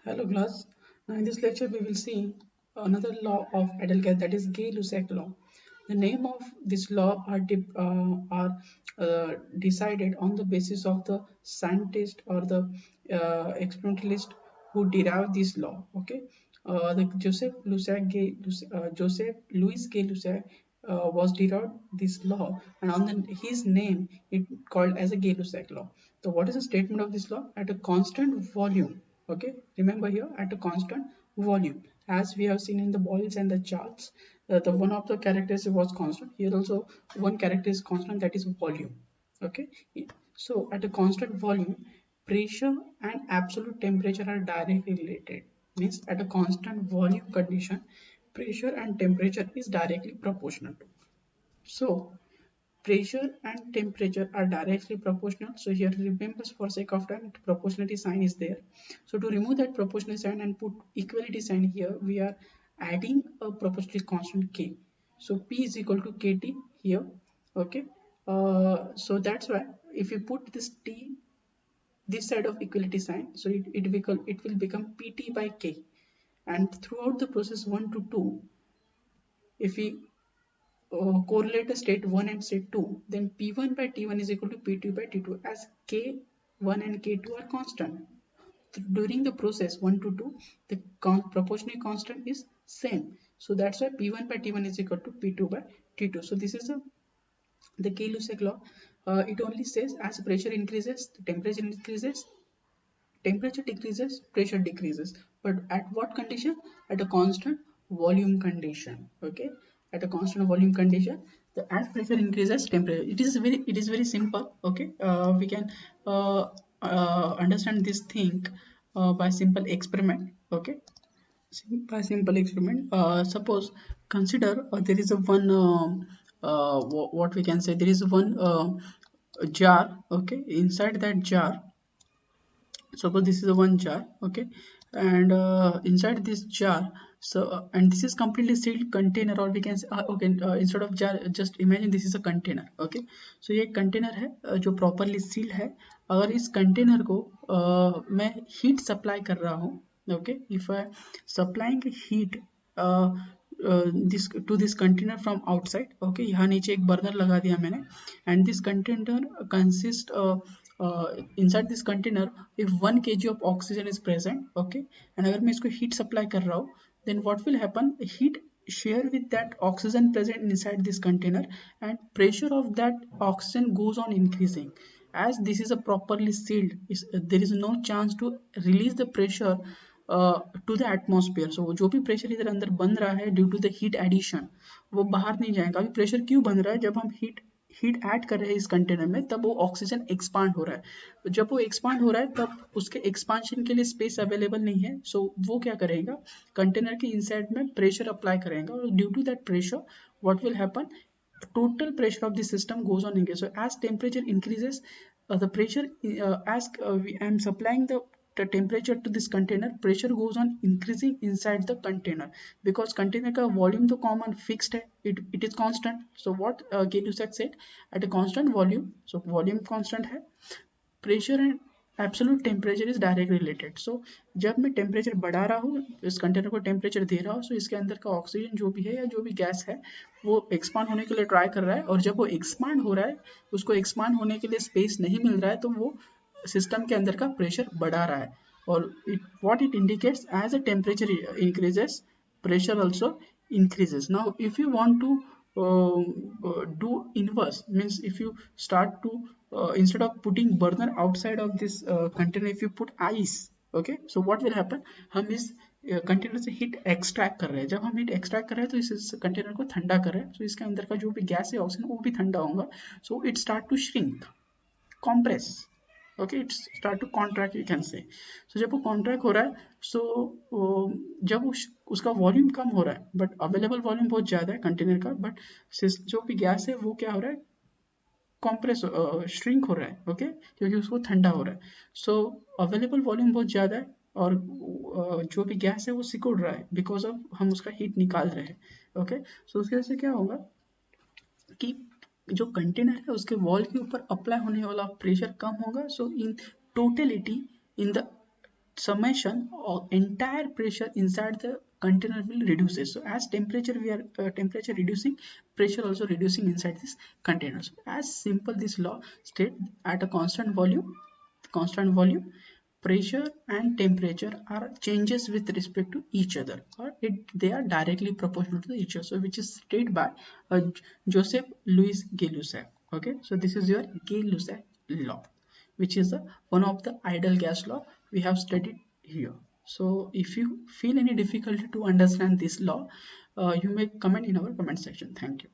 Hello class. Now in this lecture we will see another law of Adelgert, that is Gay-Lussac law. The name of this law are decided on the basis of the scientist or the experimentalist who derived this law. Okay, the Joseph Louis Gay-Lussac was derived this law, and on his name it called as a Gay-Lussac law. So what is the statement of this law? At a constant volume. Okay, remember here, at a constant volume, as we have seen in the boils and the charts, the one of the characters was constant. Here also one character is constant, that is volume. Okay, so at a constant volume, pressure and absolute temperature are directly related. Means at a constant volume condition, pressure and temperature is directly proportional. So pressure and temperature are directly proportional. So here remember, for sake of time, proportionality sign is there. So to remove that proportionality sign and put equality sign here, we are adding a proportionality constant k. So p is equal to kt here. Okay, so that's why if you put this t this side of equality sign, so it will become pt by k. And throughout the process 1 to 2, if we correlate a state 1 and state 2, then P1 by T1 is equal to P2 by T2, as K1 and K2 are constant. During the process 1 to 2, the proportional constant is same. So that's why P1 by T1 is equal to P2 by T2. So this is the Gay-Lussac law. It only says as pressure increases, the temperature increases, temperature decreases, pressure decreases. But at what condition? At a constant volume condition. Okay, at a constant volume condition, the as pressure increases, temperature. It is very simple. Okay, we can understand this thing by simple experiment. Okay, by simple experiment. Suppose consider there is a one what we can say, there is one jar. Okay, inside that jar, suppose this is a one jar. Okay, and inside this jar, so and this is completely sealed container, or we can say okay, instead of jar, just imagine this is a container. Okay, so ये container है जो properly sealed है. अगर इस container को मैं heat supply कर रहा हूँ. Okay, if I supplying heat this to this container from outside. Okay, यहाँ नीचे एक burner लगा दिया मैंने, and this container consists inside this container, if 1 kg of oxygen is present. Okay, and अगर मैं इसको heat supply कर रहा हूँ, then what will happen? Heat share with that oxygen present inside this container, and pressure of that oxygen goes on increasing. As this is a properly sealed, there is no chance to release the pressure to the atmosphere. So जो भी pressure इधर अंदर बन रहा है due to the heat addition, वो बाहर नहीं जाएगा. अभी प्रेशर क्यों बन रहा है? जब हम हीट ऐड कर रहे हैं इस कंटेनर में, तब वो ऑक्सीजन एक्सपांड हो रहा है. तो जब वो एक्सपांड हो रहा है, तब उसके एक्सपांशन के लिए स्पेस अवेलेबल नहीं है. सो वो क्या करेगा? कंटेनर के इनसाइड में प्रेशर अप्लाई करेगा, और due to that pressure what will happen? Total pressure of the system goes on increase. So as temperature increases, the pressure as I am supplying the temperature to this container, pressure goes on increasing inside the container, because container का volume तो common fixed है, it is constant. So what Gay-Lussac said, at a constant volume, so volume constant है, pressure and absolute temperature is direct related. So जब मैं temperature बढ़ा रहा हूँ, इस कंटेनर को टेम्परेचर दे रहा हूँ, सो इसके अंदर का ऑक्सीजन जो भी है या जो भी गैस है, वो एक्सपांड होने के लिए ट्राई कर रहा है. और जब वो एक्सपांड हो रहा है, उसको एक्सपांड होने के लिए स्पेस नहीं मिल रहा है, तो वो सिस्टम के अंदर का प्रेशर बढ़ा रहा है. और what it indicates, as a temperature increases, pressure also increases. Now if you want to do inverse, means if you start to instead of putting burner outside of this container, if you put ice, okay, so what will happen? हम इस container से heat extract कर रहे हैं. जब हम heat extract कर रहे हैं, तो इस कंटेनर को ठंडा कर रहे हैं. तो इसके अंदर का जो भी गैस है, ऑक्सीजन, वो भी ठंडा होगा. So it start to shrink, compress. Okay, it's start to contract, you can say. So जब वो contract हो रहा है, so जब उसका वॉल्यूम कम हो रहा है, बट अवेलेबल वॉल्यूम बहुत ज़्यादा है कंटेनर का, बट जो भी गैस है वो क्या हो रहा है? कॉम्प्रेस, श्रिंक हो रहा है. ओके, क्योंकि उसको ठंडा हो रहा है. सो अवेलेबल वॉल्यूम बहुत ज़्यादा है, और जो भी गैस है वो सिकुड़ रहा है, बिकॉज ऑफ हम उसका हीट निकाल रहे हैं. ओके, सो उसकी वजह से क्या होगा कि जो कंटेनर है उसके वॉल के ऊपर अप्लाई होने वाला प्रेशर कम होगा. So in totality, in the summation of entire pressure inside the container will reduces. So as temperature we are temperature reducing, pressure also reducing inside this container. So as simple this law state, at a constant volume, pressure and temperature are changes with respect to each other, or they are directly proportional to each other. So which is stated by Joseph Louis Gay-Lussac. Okay, so this is your Gay-Lussac law, which is one of the ideal gas law we have studied here. So if you feel any difficulty to understand this law, you may comment in our comment section. Thank you.